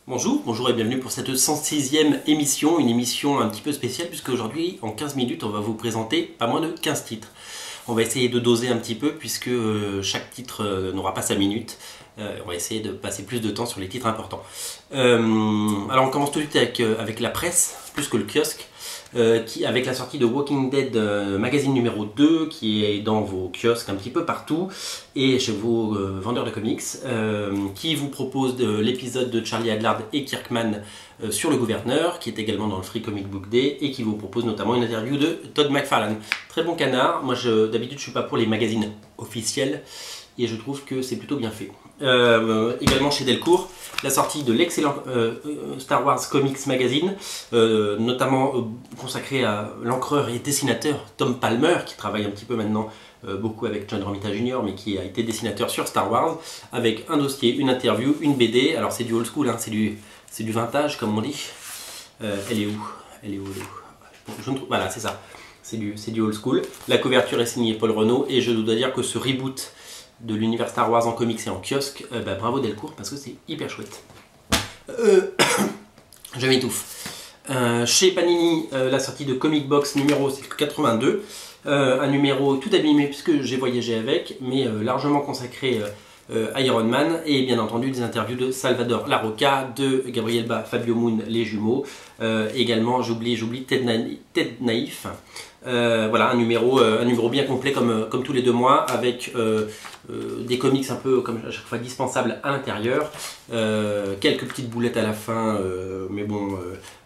Bonjour et bienvenue pour cette 106e émission, une émission un petit peu spéciale puisque aujourd'hui en 15 minutes on va vous présenter pas moins de 15 titres. On va essayer de doser un petit peu puisque chaque titre n'aura pas 5 minutes. On va essayer de passer plus de temps sur les titres importants. Alors on commence tout de suite avec la presse, plus que le kiosque. Avec la sortie de Walking Dead magazine numéro 2 qui est dans vos kiosques un petit peu partout et chez vos vendeurs de comics qui vous propose l'épisode de Charlie Adlard et Kirkman sur le gouverneur qui est également dans le Free Comic Book Day et qui vous propose notamment une interview de Todd McFarlane. Très bon canard, moi d'habitude je suis pas pour les magazines officiels et je trouve que c'est plutôt bien fait. Également chez Delcourt, la sortie de l'excellent Star Wars Comics Magazine, notamment consacré à l'encreur et dessinateur Tom Palmer, qui travaille un petit peu maintenant beaucoup avec John Romita Jr., mais qui a été dessinateur sur Star Wars, avec un dossier, une interview, une BD. Alors c'est du old school, hein, c'est du vintage comme on dit. Elle est où? Je ne trouve... Voilà, c'est ça. C'est du old school. La couverture est signée Paul Renaud et je dois dire que ce reboot de l'univers Star Wars en comics et en kiosque, bravo Delcourt parce que c'est hyper chouette. Je m'étouffe. Chez Panini, la sortie de Comic Box numéro 82, un numéro tout abîmé puisque j'ai voyagé avec, mais largement consacré à Iron Man et bien entendu des interviews de Salvador Larroca, de Gabriel Ba, Fabio Moon, les jumeaux, également j'oublie Ted Naïf. Voilà un numéro bien complet comme tous les 2 mois avec des comics un peu comme à chaque fois dispensables à l'intérieur, quelques petites boulettes à la fin, mais bon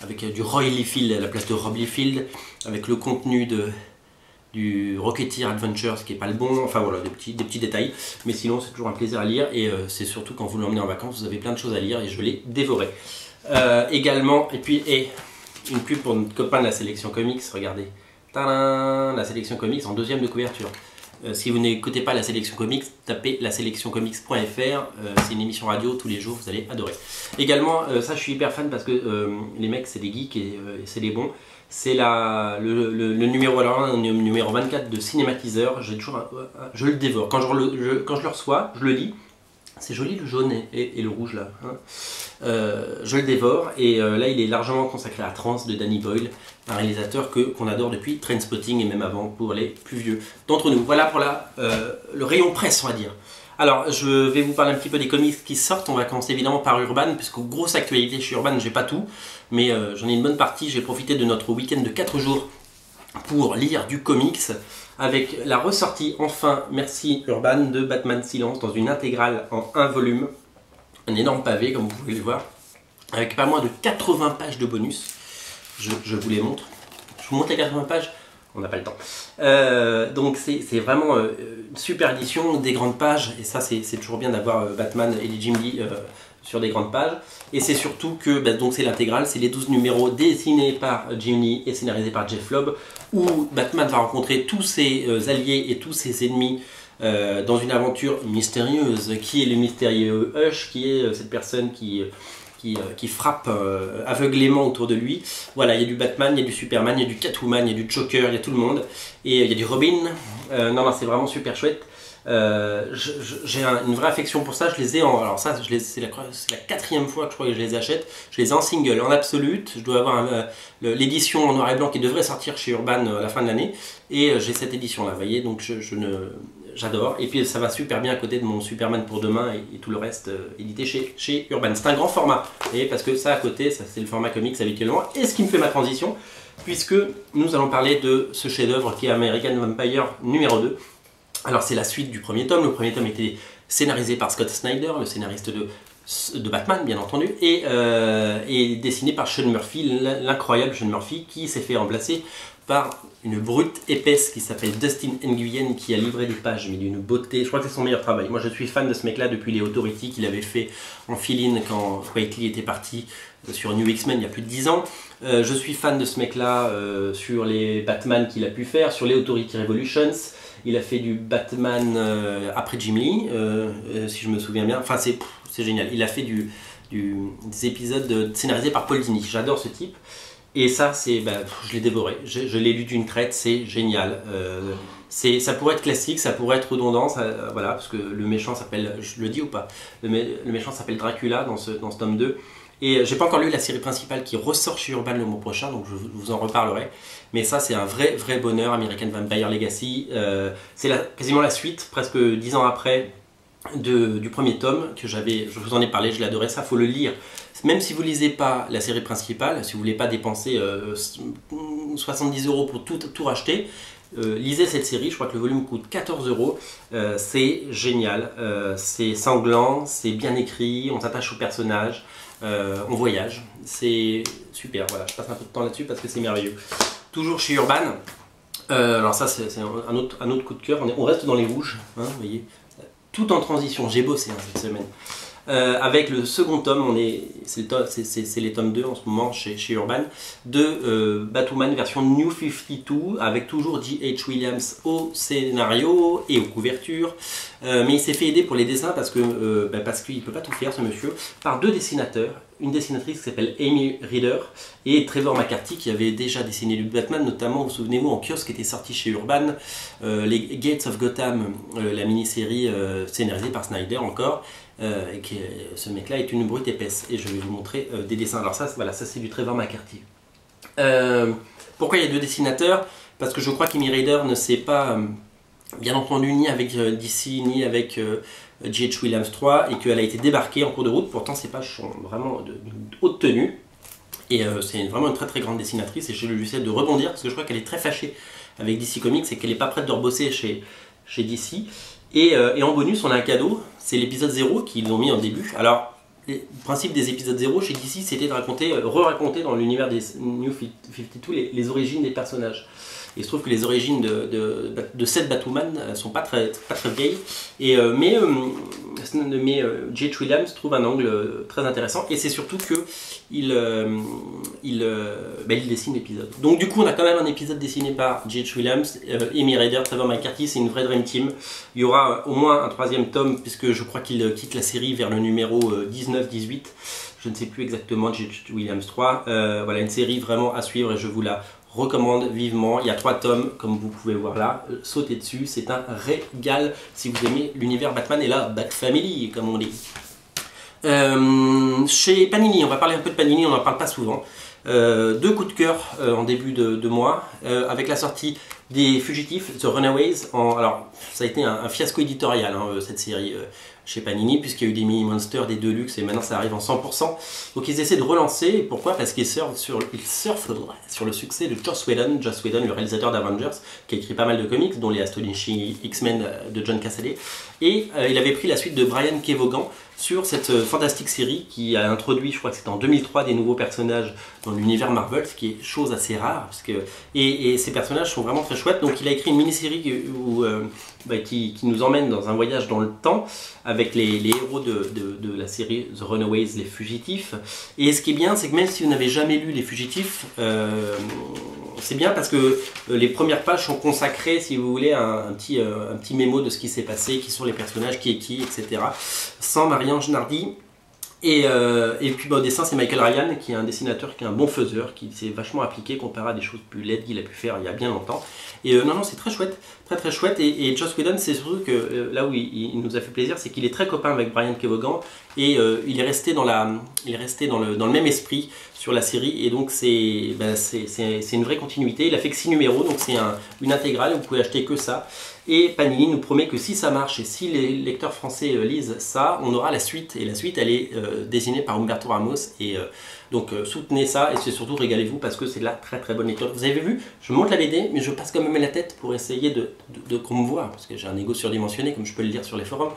avec du Roy Liefeld à la place de Rob Liefeld, avec le contenu du Rocketeer Adventures qui est pas le bon, enfin voilà des petits détails, mais sinon c'est toujours un plaisir à lire et c'est surtout quand vous l'emmenez en vacances vous avez plein de choses à lire et je l'ai dévoré. Également, et puis une pub pour notre copain de la sélection comics, regardez. Tadam, la sélection comics en 2e de couverture. Si vous n'écoutez pas la sélection comics, tapez laselectioncomics.fr, c'est une émission radio tous les jours, vous allez adorer. Également, ça je suis hyper fan parce que les mecs c'est des geeks et c'est des bons. C'est le numéro numéro 24 de Cinématiseur, je le dévore. Quand je le reçois, je le lis. C'est joli le jaune et le rouge là. Hein. Je le dévore et là il est largement consacré à Trans de Danny Boyle, un réalisateur qu'on adore depuis Trainspotting et même avant pour les plus vieux d'entre nous. Voilà pour le rayon presse on va dire. Alors je vais vous parler un petit peu des comics qui sortent. On va commencer évidemment par Urban puisque grosse actualité chez Urban, j'ai pas tout mais j'en ai une bonne partie. J'ai profité de notre week-end de 4 jours pour lire du comics avec la ressortie enfin, merci Urban, de Batman Silence dans une intégrale en 1 volume, un énorme pavé comme vous pouvez le voir, avec pas moins de 80 pages de bonus, je vous les montre, je vous montre les 80 pages, on n'a pas le temps, donc c'est vraiment une super édition, des grandes pages, et ça c'est toujours bien d'avoir Batman et les Jim Lee sur des grandes pages, et c'est surtout que donc c'est l'intégrale, c'est les 12 numéros dessinés par Jim Lee et scénarisés par Jeff Lobb, où Batman va rencontrer tous ses alliés et tous ses ennemis dans une aventure mystérieuse. Qui est le mystérieux Hush, qui est cette personne qui frappe aveuglément autour de lui. Voilà, il y a du Batman, il y a du Superman, il y a du Catwoman, il y a du Joker, il y a tout le monde, et il y a du Robin. Non, c'est vraiment super chouette. J'ai une vraie affection pour ça, je les ai en... Alors ça, c'est la 4e fois que je crois que je les achète. Je les ai en single, en absolute. Je dois avoir l'édition en noir et blanc qui devrait sortir chez Urban à la fin de l'année. Et j'ai cette édition là, vous voyez, donc j'adore. Et puis ça va super bien à côté de mon Superman pour demain et tout le reste édité chez Urban. C'est un grand format, et parce que ça à côté, ça c'est le format comics habituellement. Et ce qui me fait ma transition, puisque nous allons parler de ce chef-d'œuvre qui est American Vampire numéro 2. Alors c'est la suite du premier tome. Le premier tome était scénarisé par Scott Snyder, le scénariste de Batman bien entendu, et dessiné par Sean Murphy, l'incroyable Sean Murphy, qui s'est fait remplacer par une brute épaisse qui s'appelle Dustin Nguyen, qui a livré des pages mais d'une beauté. Je crois que c'est son meilleur travail. Moi je suis fan de ce mec là depuis les Authority qu'il avait fait en fill-in quand Spike Lee était parti sur New X-Men il y a plus de 10 ans. Je suis fan de ce mec là sur les Batman qu'il a pu faire, sur les Authority Revolutions. Il a fait du Batman après Jim Lee, si je me souviens bien. Enfin, c'est génial. Il a fait des épisodes scénarisés par Paul Dini. J'adore ce type. Et ça, je l'ai dévoré. Je l'ai lu d'une traite, c'est génial. Ça pourrait être classique, ça pourrait être redondant, voilà, parce que le méchant s'appelle, je le dis ou pas, le méchant s'appelle Dracula dans ce tome 2. Et j'ai pas encore lu la série principale qui ressort chez Urban le mois prochain, donc je vous en reparlerai. Mais ça, c'est un vrai bonheur, American Vampire Legacy. C'est quasiment la suite, presque 10 ans après, du premier tome que je vous en ai parlé, je l'adorais, ça faut le lire. Même si vous lisez pas la série principale, si vous voulez pas dépenser 70 € pour tout racheter, lisez cette série, je crois que le volume coûte 14 €. C'est génial, c'est sanglant, c'est bien écrit, on s'attache au personnage, on voyage, c'est super. Voilà, je passe un peu de temps là-dessus parce que c'est merveilleux. Toujours chez Urban, alors ça c'est un autre coup de cœur, on reste dans les rouges, hein, vous voyez, tout en transition, j'ai bossé cette semaine. Avec le second tome, c'est les tomes 2 en ce moment chez Urban, de Batwoman version New 52, avec toujours J.H. Williams au scénario et aux couvertures. Mais il s'est fait aider pour les dessins parce qu'il ne peut pas tout faire, ce monsieur, par 2 dessinateurs. Une dessinatrice qui s'appelle Amy Reader et Trevor McCarthy qui avait déjà dessiné du Batman, notamment, vous souvenez-vous, en kiosque qui était sorti chez Urban, les Gates of Gotham, la mini-série scénarisée par Snyder encore. Ce mec là est une brute épaisse et je vais vous montrer des dessins. Alors ça, voilà, ça c'est du Trevor McCarthy. Pourquoi il y a 2 dessinateurs? Parce que je crois qu'Amy Reader ne s'est pas bien entendu ni avec DC ni avec J.H. Williams 3 et qu'elle a été débarquée en cours de route. Pourtant ces pages sont vraiment de haute tenue et c'est vraiment une très grande dessinatrice et je lui essaie de rebondir parce que je crois qu'elle est très fâchée avec DC Comics et qu'elle n'est pas prête de rebosser chez DC. Et en bonus, on a un cadeau, c'est l'épisode 0 qu'ils ont mis en début. Alors, le principe des épisodes 0 chez DC, c'était de re-raconter dans l'univers des New 52 les origines des personnages. Et il se trouve que les origines de cette Batwoman ne sont pas très vieilles. Mais J.H. Williams trouve un angle très intéressant. Et c'est surtout qu'il dessine l'épisode. Donc du coup, on a quand même un épisode dessiné par J.H. Williams, Amy Reader, Trevor McCarthy. C'est une vraie Dream Team. Il y aura au moins un 3e tome, puisque je crois qu'il quitte la série vers le numéro 19-18. Je ne sais plus exactement, J.H. Williams 3. Voilà, une série vraiment à suivre et je vous la recommande vivement. Il y a 3 tomes, comme vous pouvez voir là. Sautez dessus, c'est un régal si vous aimez l'univers Batman et la Bat Family, comme on dit. Chez Panini, on va parler un peu de Panini, on n'en parle pas souvent. 2 coups de cœur en début de mois, avec la sortie des Fugitifs, The Runaways. Alors, ça a été un fiasco éditorial, hein, cette série chez Panini, puisqu'il y a eu des mini-monsters, des deluxe, et maintenant ça arrive en 100%. Donc ils essaient de relancer. Pourquoi? Parce qu'ils surfent sur le succès de Joss Whedon, le réalisateur d'Avengers, qui a écrit pas mal de comics, dont les Astonishing X-Men de John Cassaday. Et il avait pris la suite de Brian Kevogan sur cette fantastique série qui a introduit, je crois que c'était en 2003, des nouveaux personnages dans l'univers Marvel, ce qui est chose assez rare. Et ces personnages sont vraiment très chouettes. Donc il a écrit une mini-série qui nous emmène dans un voyage dans le temps avec les héros de la série The Runaways, les Fugitifs. Et ce qui est bien, c'est que même si vous n'avez jamais lu les Fugitifs, c'est bien parce que les premières pages sont consacrées, si vous voulez, à un petit mémo de ce qui s'est passé, qui sont les personnages, qui est qui, etc. Sans Marie-Ange Nardi. Et puis au dessin, c'est Michael Ryan, qui est un dessinateur, qui est un bon faiseur, qui s'est vachement appliqué comparé à des choses plus laides qu'il a pu faire il y a bien longtemps. Et non, c'est très chouette, très chouette. Et Joss Whedon, c'est surtout que là où il nous a fait plaisir, c'est qu'il est très copain avec Brian Kevogan et il est resté dans le même esprit sur la série. Et donc c'est une vraie continuité. Il a fait que 6 numéros, donc c'est une intégrale. Vous pouvez acheter que ça. Et Panini nous promet que si ça marche et si les lecteurs français lisent ça, on aura la suite. Et la suite, elle est dessinée par Humberto Ramos. Et donc soutenez ça et c'est surtout régalez-vous parce que c'est de la très bonne lecture. Vous avez vu, je monte la BD, mais je passe quand même la tête pour essayer de qu'on me voit. Parce que j'ai un ego surdimensionné, comme je peux le lire sur les forums.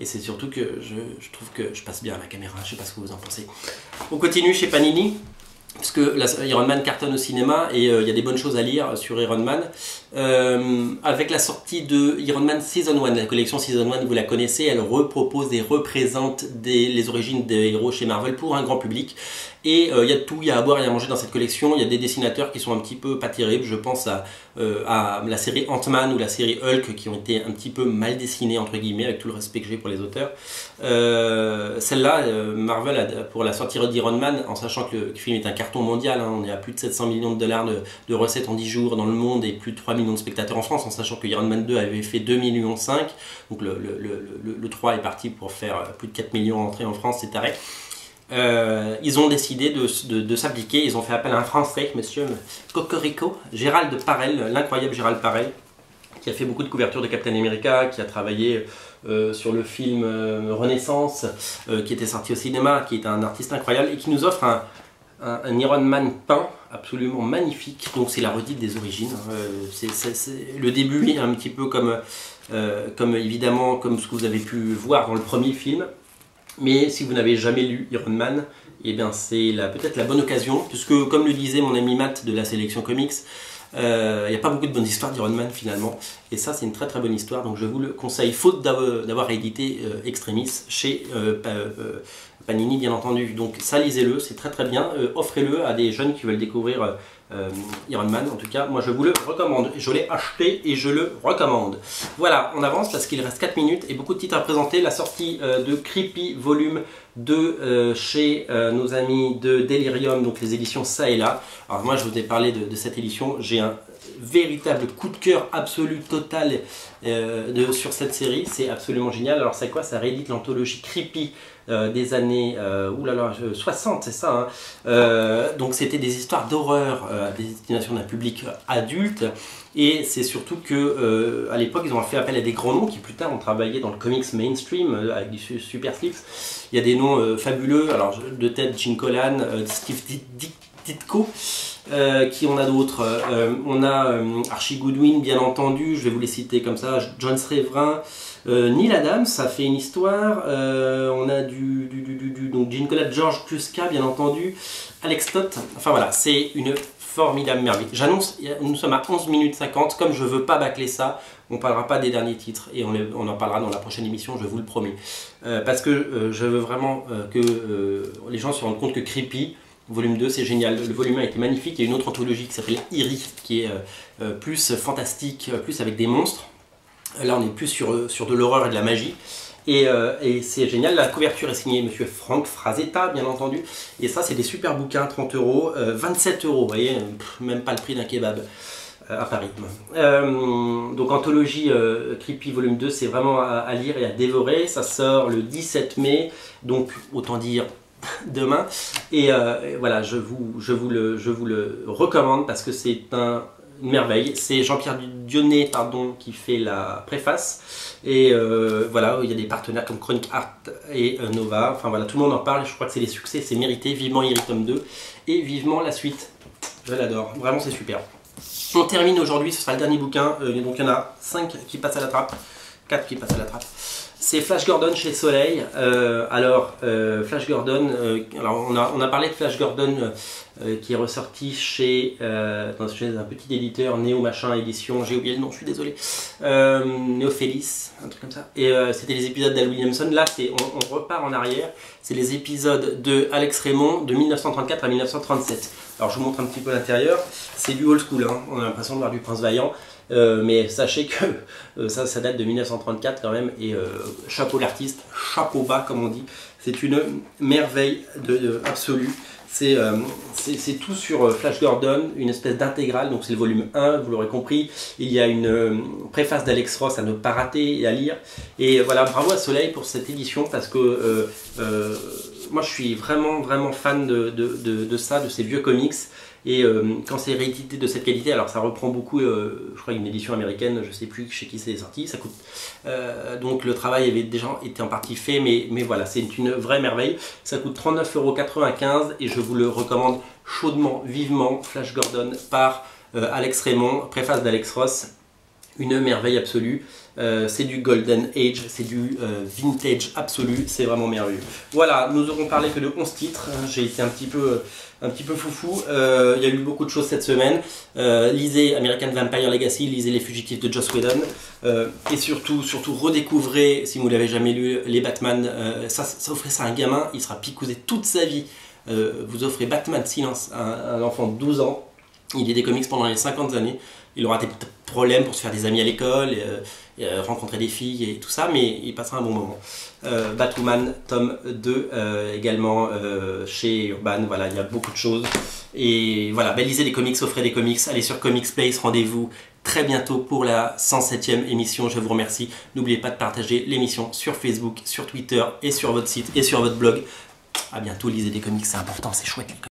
Et c'est surtout que je trouve que je passe bien à la caméra. Je sais pas ce que vous en pensez. On continue chez Panini. Parce que Iron Man cartonne au cinéma et il y a des bonnes choses à lire sur Iron Man. Avec la sortie de Iron Man Season 1, la collection Season 1, vous la connaissez, elle repropose et représente les origines des héros chez Marvel pour un grand public. Et il y a de tout, il y a à boire et à manger dans cette collection. Il y a des dessinateurs qui sont un petit peu pas terribles. Je pense à la série Ant-Man ou la série Hulk qui ont été un petit peu mal dessinées, entre guillemets, avec tout le respect que j'ai pour les auteurs. Celle-là, Marvel, pour la sortie d'Iron Man, en sachant que le film est un carton mondial, hein, on est à plus de 700 millions de dollars de recettes en 10 jours dans le monde et plus de 3 millions de spectateurs en France, en sachant que Iron Man 2 avait fait 2,5 millions. Donc le 3 est parti pour faire plus de 4 millions d'entrées en France, c'est taré. ils ont décidé de s'appliquer, ils ont fait appel à un Français, monsieur Cocorico, Gérald Parel, l'incroyable Gérald Parel, qui a fait beaucoup de couvertures de Captain America, qui a travaillé sur le film Renaissance, qui était sorti au cinéma, qui est un artiste incroyable et qui nous offre un Iron Man peint absolument magnifique. Donc c'est la redite des origines. Le début est un petit peu comme évidemment comme ce que vous avez pu voir dans le premier film. Mais si vous n'avez jamais lu Iron Man, eh bien c'est peut-être la bonne occasion, puisque comme le disait mon ami Matt de la sélection comics, il n'y a pas beaucoup de bonnes histoires d'Iron Man finalement, et ça c'est une très très bonne histoire, donc je vous le conseille, faute d'avoir réédité Extremis chez Panini bien entendu. Donc ça, lisez-le, c'est très très bien, offrez-le à des jeunes qui veulent découvrir Iron Man. En tout cas moi je vous le recommande, je l'ai acheté et je le recommande. Voilà, on avance parce qu'il reste 4 minutes et beaucoup de titres à présenter. La sortie de Creepy volume 2 chez nos amis de Delirium, donc les éditions Ça et Là. Alors moi je vous ai parlé de cette édition, j'ai un véritable coup de cœur absolu, total sur cette série, c'est absolument génial. Alors c'est quoi? Ça réédite l'anthologie Creepy des années 60, c'est ça, hein. Donc c'était des histoires d'horreur à destination d'un public adulte, et c'est surtout que à l'époque ils ont fait appel à des grands noms qui plus tard ont travaillé dans le comics mainstream avec du Super Slips. Il y a des noms fabuleux, alors de tête Gene Colan, Steve Ditko. Qui on a d'autres? On a Archie Goodwin bien entendu, je vais vous les citer comme ça, John Srevrin, Neil Adams, ça fait une histoire, on a donc Gene Colan, George Kuska bien entendu, Alex Stott, enfin voilà, c'est une formidable merveille. J'annonce, nous sommes à 11 minutes 50, comme je veux pas bâcler ça, on parlera pas des derniers titres et on en parlera dans la prochaine émission, je vous le promets. Parce que je veux vraiment que les gens se rendent compte que Creepy volume 2, c'est génial. Le volume 1 était magnifique. Il y a une autre anthologie qui s'appelle Eerie, qui est plus fantastique, plus avec des monstres. Là, on est plus sur de l'horreur et de la magie. Et c'est génial. La couverture est signée Monsieur Frank Frazetta, bien entendu. Et ça, c'est des super bouquins, 30 €, 27 €. Vous voyez, même pas le prix d'un kebab à Paris. Donc, anthologie Creepy volume 2, c'est vraiment à lire et à dévorer. Ça sort le 17 mai. Donc, autant dire demain, et voilà, je vous le recommande parce que c'est une merveille. C'est Jean-Pierre Dionnet qui fait la préface, et voilà, il y a des partenaires comme Chronic Art et Nova, enfin voilà, tout le monde en parle, je crois que c'est des succès, c'est mérité. Vivement Eerie tome 2 et vivement la suite, je l'adore, vraiment c'est super. On termine aujourd'hui, ce sera le dernier bouquin, donc il y en a 5 qui passent à la trappe, 4 qui passent à la trappe. C'est Flash Gordon chez Soleil. Flash Gordon, alors on a parlé de Flash Gordon qui est ressorti chez un petit éditeur, Néo Machin Édition, j'ai oublié le nom, je suis désolé, Néophélis, un truc comme ça. Et c'était les épisodes d'Al Williamson. Là, on repart en arrière, c'est les épisodes de Alex Raymond de 1934 à 1937. Alors je vous montre un petit peu l'intérieur, c'est du old school, hein. On a l'impression de voir du Prince Vaillant. Mais sachez que ça date de 1934 quand même, et chapeau l'artiste, chapeau bas comme on dit, c'est une merveille absolue. C'est tout sur Flash Gordon, une espèce d'intégrale, donc c'est le volume 1, vous l'aurez compris. Il y a une préface d'Alex Ross à ne pas rater et à lire. Et voilà, bravo à Soleil pour cette édition, parce que moi je suis vraiment fan de ça, de ces vieux comics. Et quand c'est réédité de cette qualité, alors ça reprend beaucoup, je crois, une édition américaine, je sais plus chez qui c'est sorti, ça coûte. Donc le travail avait déjà été en partie fait, mais voilà, c'est une vraie merveille. Ça coûte 39,95 € et je vous le recommande chaudement, vivement. Flash Gordon par Alex Raymond, préface d'Alex Ross. Une merveille absolue, c'est du Golden Age, c'est du vintage absolu, c'est vraiment merveilleux. Voilà, nous aurons parlé que de 11 titres, j'ai été un petit peu foufou, il y a eu beaucoup de choses cette semaine. Lisez American Vampire Legacy, lisez Les Fugitifs de Joss Whedon, et surtout redécouvrez, si vous ne l'avez jamais lu, les Batman. Ça offrez ça à un gamin, il sera picousé toute sa vie. Vous offrez Batman Silence à un enfant de 12 ans, il lit des comics pendant les 50 années. Il aura des problèmes pour se faire des amis à l'école, rencontrer des filles et tout ça, mais il passera un bon moment. Batwoman, tome 2, également chez Urban, voilà, il y a beaucoup de choses. Et voilà, lisez des comics, offrez des comics, allez sur Comics Place, rendez-vous très bientôt pour la 107e émission, je vous remercie. N'oubliez pas de partager l'émission sur Facebook, sur Twitter et sur votre site et sur votre blog. À bientôt, lisez des comics, c'est important, c'est chouette les comics.